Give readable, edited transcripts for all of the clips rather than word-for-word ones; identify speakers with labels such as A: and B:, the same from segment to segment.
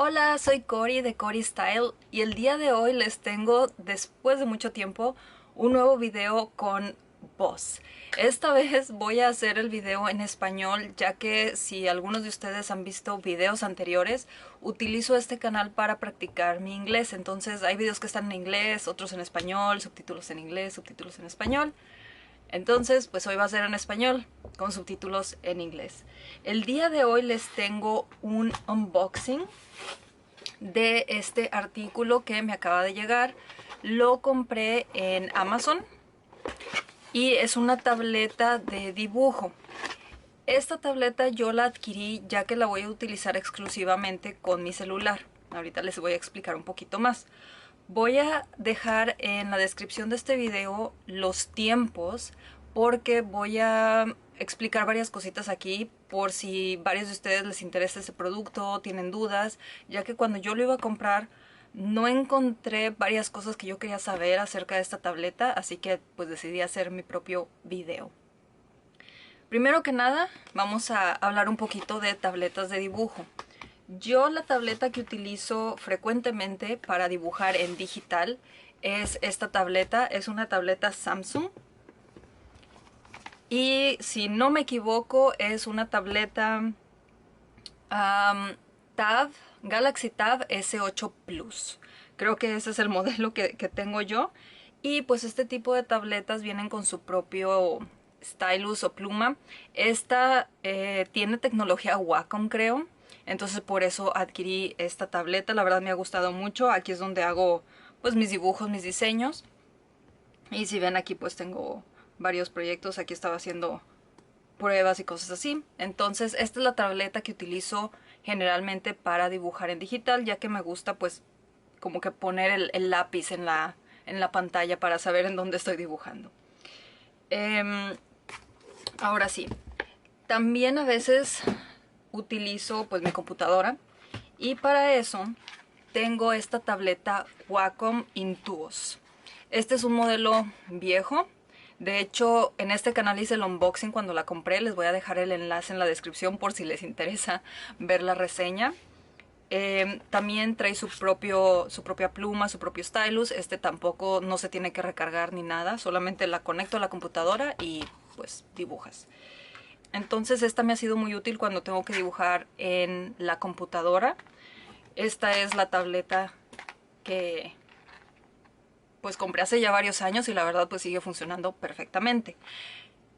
A: Hola, soy Cori de Cori Style y el día de hoy les tengo, después de mucho tiempo, un nuevo video con voz. Esta vez voy a hacer el video en español, ya que si algunos de ustedes han visto videos anteriores, utilizo este canal para practicar mi inglés. Entonces hay videos que están en inglés, otros en español, subtítulos en inglés, subtítulos en español. Entonces, pues hoy va a ser en español, con subtítulos en inglés. El día de hoy les tengo un unboxing de este artículo que me acaba de llegar. Lo compré en Amazon y es una tableta de dibujo. Esta tableta yo la adquirí ya que la voy a utilizar exclusivamente con mi celular. Ahorita les voy a explicar un poquito más. Voy a dejar en la descripción de este video los tiempos porque voy a explicar varias cositas aquí por si varios de ustedes les interesa este producto, tienen dudas, ya que cuando yo lo iba a comprar no encontré varias cosas que yo quería saber acerca de esta tableta, así que pues decidí hacer mi propio video. Primero que nada, vamos a hablar un poquito de tabletas de dibujo. Yo la tableta que utilizo frecuentemente para dibujar en digital es esta tableta, es una tableta Samsung. Y si no me equivoco es una tableta Tab, Galaxy Tab S8 Plus. Creo que ese es el modelo que tengo yo. Y pues este tipo de tabletas vienen con su propio stylus o pluma. Esta tiene tecnología Wacom, creo. Entonces por eso adquirí esta tableta. La verdad me ha gustado mucho. Aquí es donde hago pues mis dibujos, mis diseños. Y si ven aquí pues tengo varios proyectos. Aquí estaba haciendo pruebas y cosas así. Entonces esta es la tableta que utilizo generalmente para dibujar en digital, ya que me gusta pues como que poner el lápiz en la pantalla para saber en dónde estoy dibujando. Ahora sí, también a veces utilizo pues mi computadora y para eso tengo esta tableta Wacom Intuos. Este es un modelo viejo. De hecho, en este canal hice el unboxing cuando la compré. Les voy a dejar el enlace en la descripción por si les interesa ver la reseña. También trae su propia pluma, su propio stylus. Este tampoco no se tiene que recargar ni nada. Solamente la conecto a la computadora y pues dibujas. Entonces esta me ha sido muy útil cuando tengo que dibujar en la computadora. Esta es la tableta que pues compré hace ya varios años y la verdad pues sigue funcionando perfectamente.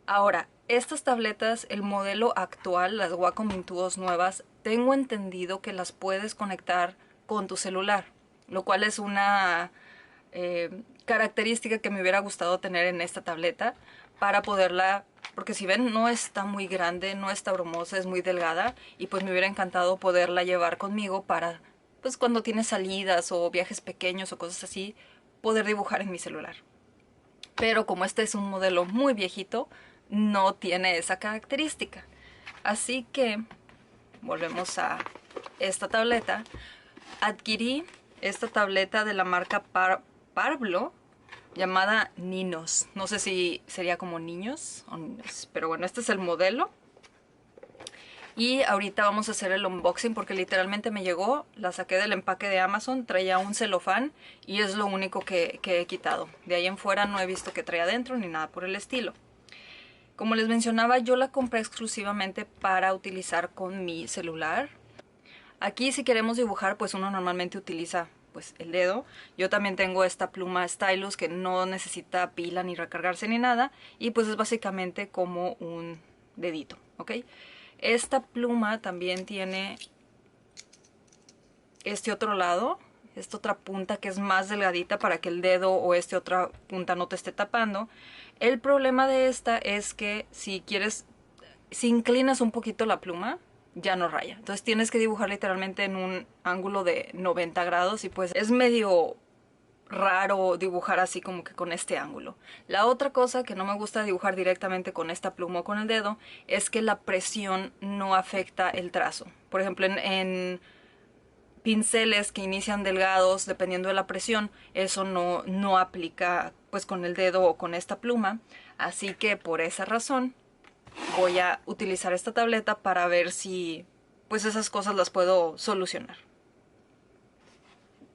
A: Ahora, estas tabletas, el modelo actual, las Wacom Intuos nuevas, tengo entendido que las puedes conectar con tu celular, lo cual es una característica que me hubiera gustado tener en esta tableta para poderla, porque si ven no está muy grande, no está brumosa, es muy delgada y pues me hubiera encantado poderla llevar conmigo para pues cuando tienes salidas o viajes pequeños o cosas así, poder dibujar en mi celular. Pero como este es un modelo muy viejito, no tiene esa característica. Así que volvemos a esta tableta. Adquirí esta tableta de la marca Parblo llamada Ninos. No sé si sería como niños o niños, pero bueno, este es el modelo. Y ahorita vamos a hacer el unboxing porque literalmente me llegó, la saqué del empaque de Amazon, traía un celofán y es lo único que he quitado. De ahí en fuera no he visto que traía adentro ni nada por el estilo. Como les mencionaba, yo la compré exclusivamente para utilizar con mi celular. Aquí si queremos dibujar, pues uno normalmente utiliza pues el dedo. Yo también tengo esta pluma stylus que no necesita pila ni recargarse ni nada y pues es básicamente como un dedito, ¿ok? Esta pluma también tiene este otro lado, esta otra punta que es más delgadita para que el dedo o esta otra punta no te esté tapando. El problema de esta es que si inclinas un poquito la pluma, ya no raya. Entonces tienes que dibujar literalmente en un ángulo de 90 grados y pues es medio raro dibujar así como que con este ángulo. La otra cosa que no me gusta dibujar directamente con esta pluma o con el dedo es que la presión no afecta el trazo. Por ejemplo, en pinceles que inician delgados, dependiendo de la presión, eso no aplica pues con el dedo o con esta pluma. Así que por esa razón voy a utilizar esta tableta para ver si pues esas cosas las puedo solucionar.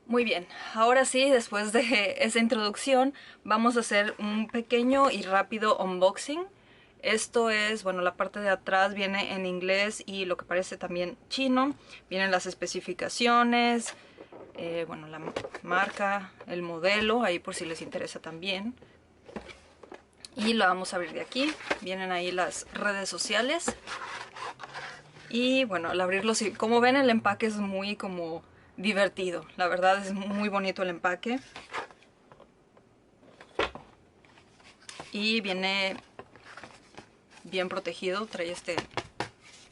A: Muy bien, ahora sí, después de esa introducción, vamos a hacer un pequeño y rápido unboxing. Esto es, bueno, la parte de atrás viene en inglés y lo que parece también chino. Vienen las especificaciones, bueno, la marca, el modelo, ahí por si les interesa también. Y lo vamos a abrir de aquí. Vienen ahí las redes sociales. Y bueno, al abrirlo, sí, como ven, el empaque es muy como divertido. La verdad es muy bonito el empaque. Y viene bien protegido, trae este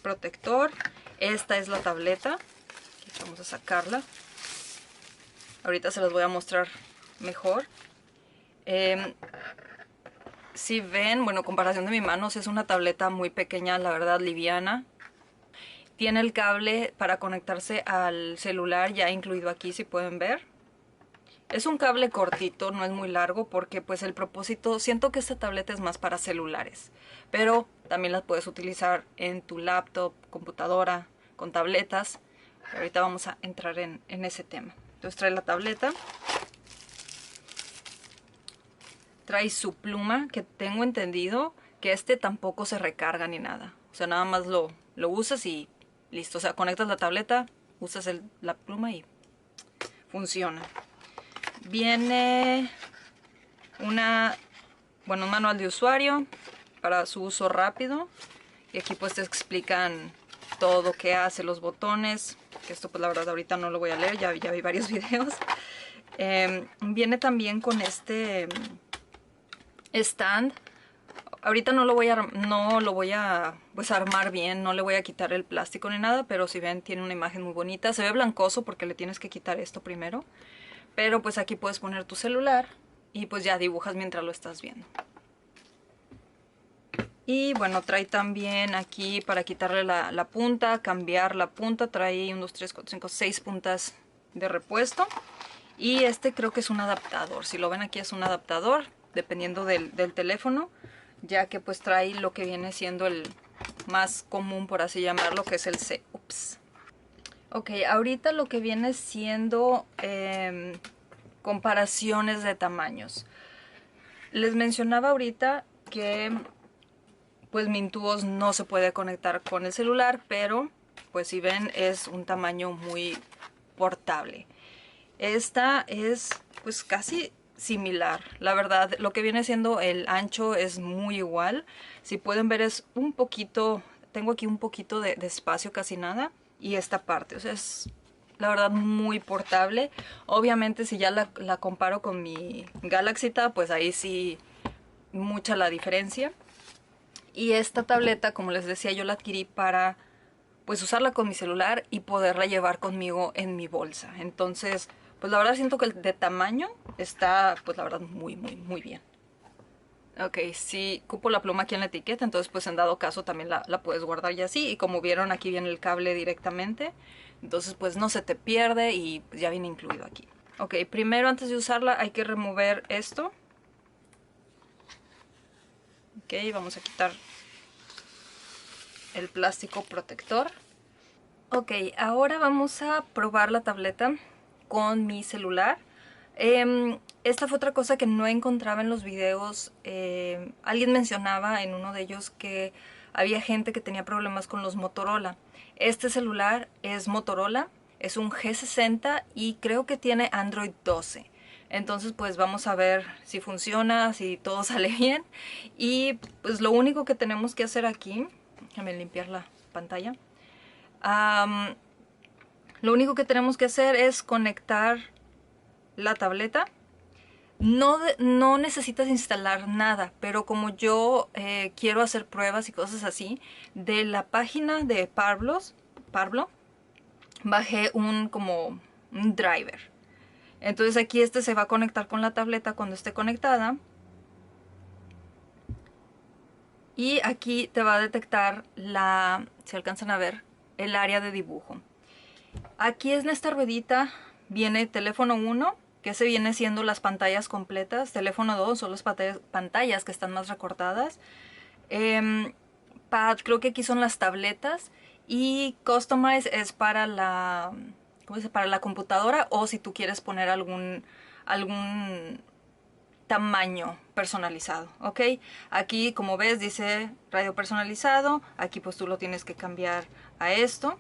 A: protector. Esta es la tableta. Vamos a sacarla. Ahorita se las voy a mostrar mejor. Si ven, bueno, comparación de mi mano, es una tableta muy pequeña, la verdad, liviana. Tiene el cable para conectarse al celular ya incluido aquí, si pueden ver. Es un cable cortito, no es muy largo porque pues el propósito, siento que esta tableta es más para celulares, pero también las puedes utilizar en tu laptop, computadora, con tabletas. Ahorita vamos a entrar en ese tema. Entonces trae la tableta, trae su pluma, que tengo entendido que este tampoco se recarga ni nada. O sea, nada más lo usas y listo. O sea, conectas la tableta, usas la pluma y funciona. Viene un manual de usuario para su uso rápido. Y aquí pues te explican todo qué hace, los botones. Que esto pues la verdad ahorita no lo voy a leer, ya vi varios videos. Viene también con este stand. Ahorita no lo voy a pues armar bien, no le voy a quitar el plástico ni nada, pero si ven tiene una imagen muy bonita. Se ve blancoso porque le tienes que quitar esto primero. Pero pues aquí puedes poner tu celular y pues ya dibujas mientras lo estás viendo. Y bueno, trae también aquí para quitarle la punta, cambiar la punta. Trae 1, 2, 3, 4, 5, 6 puntas de repuesto. Y este creo que es un adaptador. Si lo ven aquí es un adaptador, dependiendo del teléfono. Ya que pues trae lo que viene siendo el más común, por así llamarlo, que es el C. Ups. Ok, ahorita lo que viene siendo comparaciones de tamaños. Les mencionaba ahorita que pues mi Intuos no se puede conectar con el celular, pero pues si ven es un tamaño muy portable. Esta es pues casi similar, la verdad. Lo que viene siendo el ancho es muy igual. Si pueden ver es un poquito, tengo aquí un poquito de espacio, casi nada. Y esta parte, o sea, es la verdad muy portable. Obviamente si ya la comparo con mi Galaxy Tab, pues ahí sí mucha la diferencia. Y esta tableta, como les decía, yo la adquirí para pues usarla con mi celular y poderla llevar conmigo en mi bolsa. Entonces, pues la verdad siento que el de tamaño está, pues la verdad, muy, muy, muy bien. Ok, sí, cupo la pluma aquí en la etiqueta, entonces pues en dado caso también la puedes guardar ya así. Y como vieron, aquí viene el cable directamente. Entonces pues no se te pierde y pues, ya viene incluido aquí. Ok, primero antes de usarla hay que remover esto. Ok, vamos a quitar el plástico protector. Ok, ahora vamos a probar la tableta con mi celular. Esta fue otra cosa que no encontraba en los videos. Alguien mencionaba en uno de ellos que había gente que tenía problemas con los Motorola. Este celular es Motorola, es un G60 y creo que tiene Android 12. Entonces pues vamos a ver si funciona, si todo sale bien. Y pues lo único que tenemos que hacer aquí, déjame limpiar la pantalla. Lo único que tenemos que hacer es conectar la tableta. No necesitas instalar nada, pero como yo quiero hacer pruebas y cosas así, de la página de Pablo, bajé como un driver. Entonces aquí este se va a conectar con la tableta cuando esté conectada. Y aquí te va a detectar si alcanzan a ver, el área de dibujo. Aquí en esta ruedita viene teléfono 1, que se viene siendo las pantallas completas. Teléfono 2 son las pantallas que están más recortadas. Pad, creo que aquí son las tabletas. Y Customize es para ¿cómo se dice? Para la computadora, o si tú quieres poner algún tamaño personalizado, ¿ok? Aquí, como ves, dice radio personalizado. Aquí pues tú lo tienes que cambiar a esto.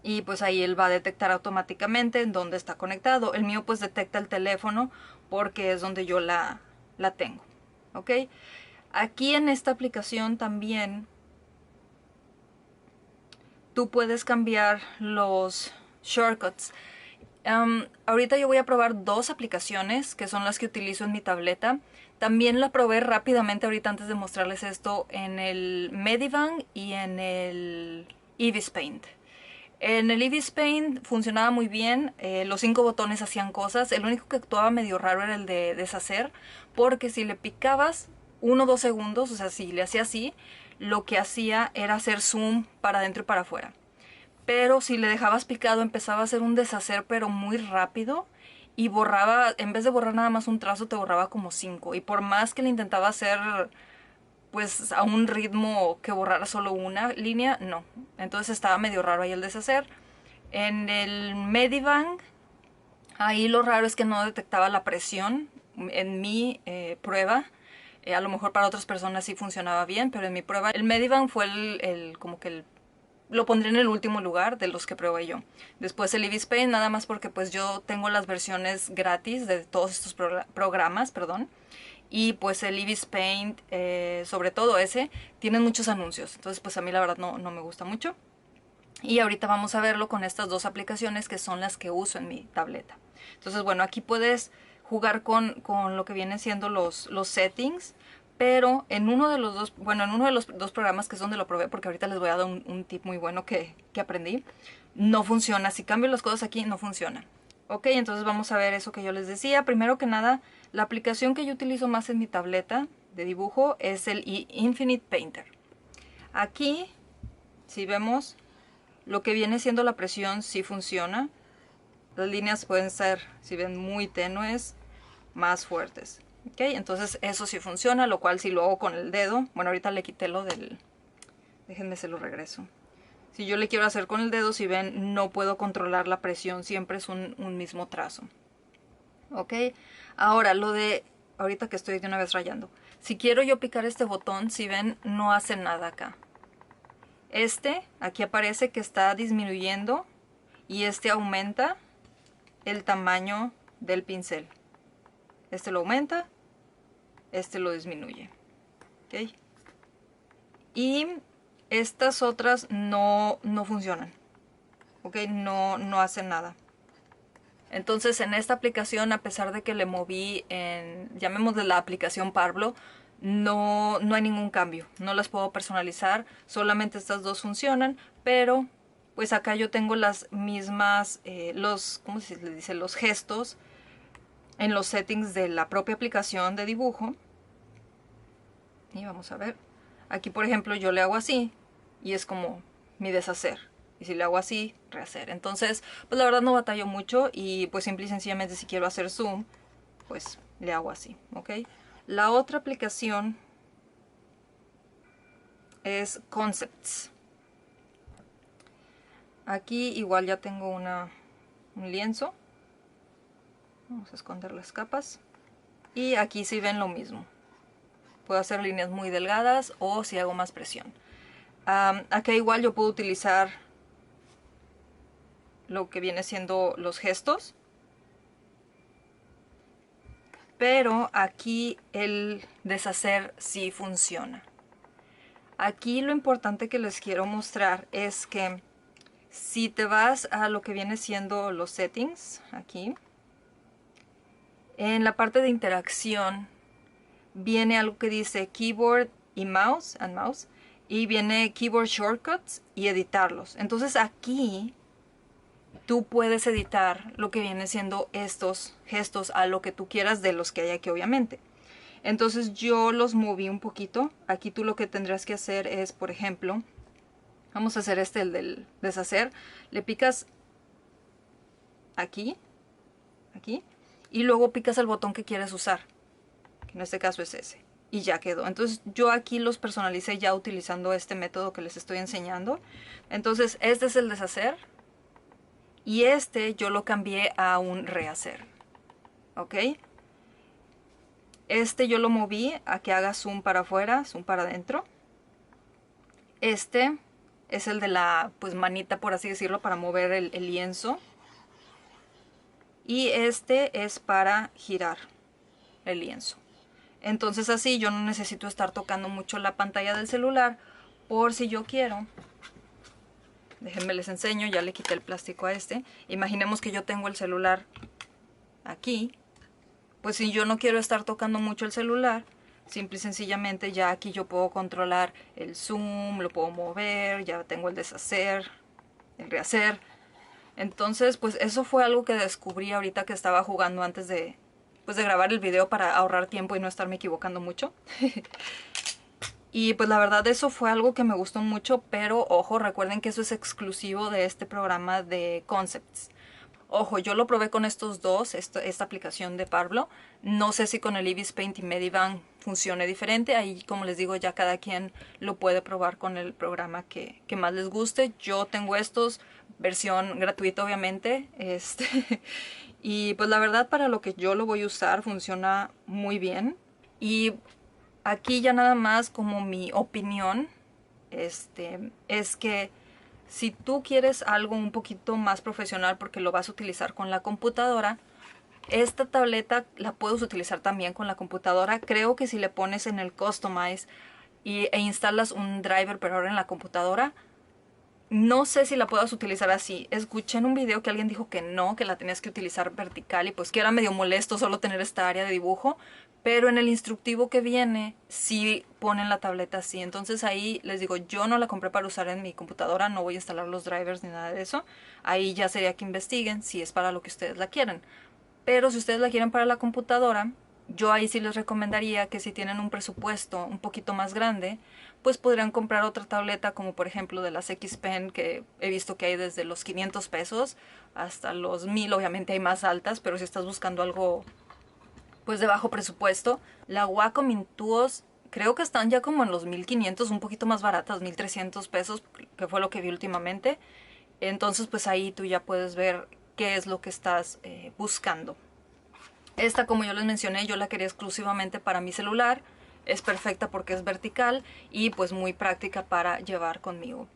A: Y pues ahí él va a detectar automáticamente en dónde está conectado. El mío pues detecta el teléfono porque es donde yo la tengo, ¿ok? Aquí en esta aplicación también tú puedes cambiar los shortcuts. Ahorita yo voy a probar dos aplicaciones que son las que utilizo en mi tableta. También la probé rápidamente ahorita antes de mostrarles esto en el Medivan y en el Eevee Paint. En el Eevee Paint funcionaba muy bien, los 5 botones hacían cosas. El único que actuaba medio raro era el de deshacer, porque si le picabas 1 o 2 segundos, o sea, si le hacía así, lo que hacía era hacer zoom para adentro y para afuera. Pero si le dejabas picado empezaba a hacer un deshacer pero muy rápido y borraba, en vez de borrar nada más un trazo, te borraba como 5. Y por más que le intentaba hacer pues a un ritmo que borrara solo una línea, no. Entonces estaba medio raro ahí el deshacer. En el Medivan, ahí lo raro es que no detectaba la presión en mi prueba. A lo mejor para otras personas sí funcionaba bien, pero en mi prueba el Medivan fue como que lo pondré en el último lugar de los que probé yo. Después el Eevee Paint, nada más porque pues yo tengo las versiones gratis de todos estos programas, perdón. Y pues el Eevee Paint, sobre todo ese, tienen muchos anuncios. Entonces pues a mí la verdad no me gusta mucho. Y ahorita vamos a verlo con estas dos aplicaciones que son las que uso en mi tableta. Entonces bueno, aquí puedes jugar con lo que vienen siendo los settings. Pero en uno de los dos, bueno, en uno de los dos programas que es donde lo probé, porque ahorita les voy a dar un tip muy bueno que aprendí, no funciona. Si cambio las cosas aquí, no funciona. Ok, entonces vamos a ver eso que yo les decía. Primero que nada, la aplicación que yo utilizo más en mi tableta de dibujo es el Infinite Painter. Aquí, si vemos, lo que viene siendo la presión sí funciona. Las líneas pueden ser, si ven, muy tenues, más fuertes. Ok, entonces eso sí funciona, lo cual si lo hago con el dedo, bueno, ahorita le quité lo del, déjenme se lo regreso. Si yo le quiero hacer con el dedo, si ven, no puedo controlar la presión, siempre es un mismo trazo. Ok, ahora lo de, ahorita que estoy de una vez rayando, si quiero yo picar este botón, si ven, no hace nada acá. Aquí aparece que está disminuyendo y aumenta el tamaño del pincel. Lo aumenta, lo disminuye. ¿Okay? Y estas otras no funcionan. ¿Okay? No hacen nada. Entonces en esta aplicación, a pesar de que le moví llamémosle la aplicación Pablo, no hay ningún cambio. No las puedo personalizar, solamente estas dos funcionan, pero pues acá yo tengo las mismas, ¿cómo se le dice? Los gestos en los settings de la propia aplicación de dibujo. Y vamos a ver. Aquí, por ejemplo, yo le hago así y es como mi deshacer. Y si le hago así, rehacer. Entonces, pues la verdad no batallo mucho y pues simple y sencillamente si quiero hacer zoom, pues le hago así, ¿ok? La otra aplicación es Concepts. Aquí igual ya tengo un lienzo. Vamos a esconder las capas. Y aquí sí ven lo mismo. Puedo hacer líneas muy delgadas o si hago más presión. Acá igual yo puedo utilizar lo que viene siendo los gestos. Pero aquí el deshacer sí funciona. Aquí lo importante que les quiero mostrar es que si te vas a lo que viene siendo los settings, aquí, en la parte de interacción viene algo que dice keyboard y mouse, y viene keyboard shortcuts y editarlos. Entonces aquí tú puedes editar lo que viene siendo estos gestos a lo que tú quieras de los que hay aquí, obviamente. Entonces yo los moví un poquito. Aquí tú lo que tendrás que hacer es, por ejemplo, vamos a hacer el del deshacer. Le picas aquí, y luego picas el botón que quieres usar, que en este caso es ese, y ya quedó. Entonces yo aquí los personalicé ya utilizando este método que les estoy enseñando. Entonces este es el deshacer, Y este yo lo cambié a un rehacer. ¿Ok? Este yo lo moví a que haga zoom para afuera, zoom para adentro. Este es el de la pues manita, por así decirlo, para mover el lienzo. Y este es para girar el lienzo. Entonces así yo no necesito estar tocando mucho la pantalla del celular, por si yo quiero. Déjenme les enseño, ya le quité el plástico a este. Imaginemos que yo tengo el celular aquí. Pues si yo no quiero estar tocando mucho el celular, simple y sencillamente ya aquí yo puedo controlar el zoom, lo puedo mover, ya tengo el deshacer, el rehacer. Entonces pues eso fue algo que descubrí ahorita que estaba jugando antes de, pues, de grabar el video para ahorrar tiempo y no estarme equivocando mucho. Y pues la verdad eso fue algo que me gustó mucho, pero ojo, recuerden que eso es exclusivo de este programa de Concepts. Ojo, yo lo probé con estos dos, esta aplicación de Pablo. No sé si con el Ibis Paint y Medivan funcione diferente. Ahí, como les digo, ya cada quien lo puede probar con el programa que más les guste. Yo tengo estos, versión gratuita obviamente. Y pues la verdad para lo que yo lo voy a usar funciona muy bien. Y aquí ya nada más como mi opinión, es que si tú quieres algo un poquito más profesional porque lo vas a utilizar con la computadora, esta tableta la puedes utilizar también con la computadora. Creo que si le pones en el Customize e instalas un driver pero ahora en la computadora, no sé si la puedas utilizar así. Escuché en un video que alguien dijo que no, que la tenías que utilizar vertical y pues que era medio molesto solo tener esta área de dibujo. Pero en el instructivo que viene sí ponen la tableta así. Entonces ahí les digo, yo no la compré para usar en mi computadora, no voy a instalar los drivers ni nada de eso. Ahí ya sería que investiguen si es para lo que ustedes la quieren. Pero si ustedes la quieren para la computadora, yo ahí sí les recomendaría que si tienen un presupuesto un poquito más grande, pues podrían comprar otra tableta como por ejemplo de las X-Pen, que he visto que hay desde los 500 pesos hasta los 1000, obviamente hay más altas, pero si estás buscando algo pues de bajo presupuesto, la Wacom Intuos creo que están ya como en los 1500, un poquito más baratas, 1300 pesos, que fue lo que vi últimamente. Entonces pues ahí tú ya puedes ver qué es lo que estás buscando. Esta, como yo les mencioné, yo la quería exclusivamente para mi celular. Es perfecta porque es vertical y pues muy práctica para llevar conmigo.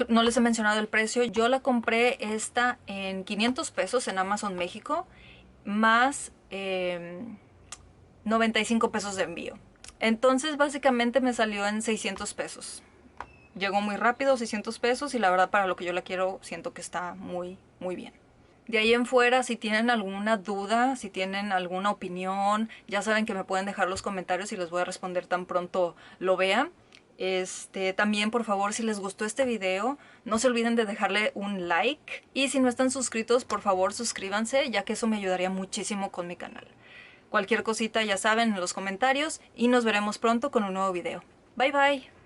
A: No les he mencionado el precio. Yo la compré esta en 500 pesos en Amazon México, más 95 pesos de envío. Entonces básicamente me salió en 600 pesos. Llegó muy rápido, 600 pesos, y la verdad para lo que yo la quiero siento que está muy, muy bien. De ahí en fuera, si tienen alguna duda, si tienen alguna opinión, ya saben que me pueden dejar los comentarios y les voy a responder tan pronto lo vean. También por favor, si les gustó este video, no se olviden de dejarle un like. Y si no están suscritos, por favor suscríbanse, ya que eso me ayudaría muchísimo con mi canal. Cualquier cosita ya saben en los comentarios y nos veremos pronto con un nuevo video. Bye bye.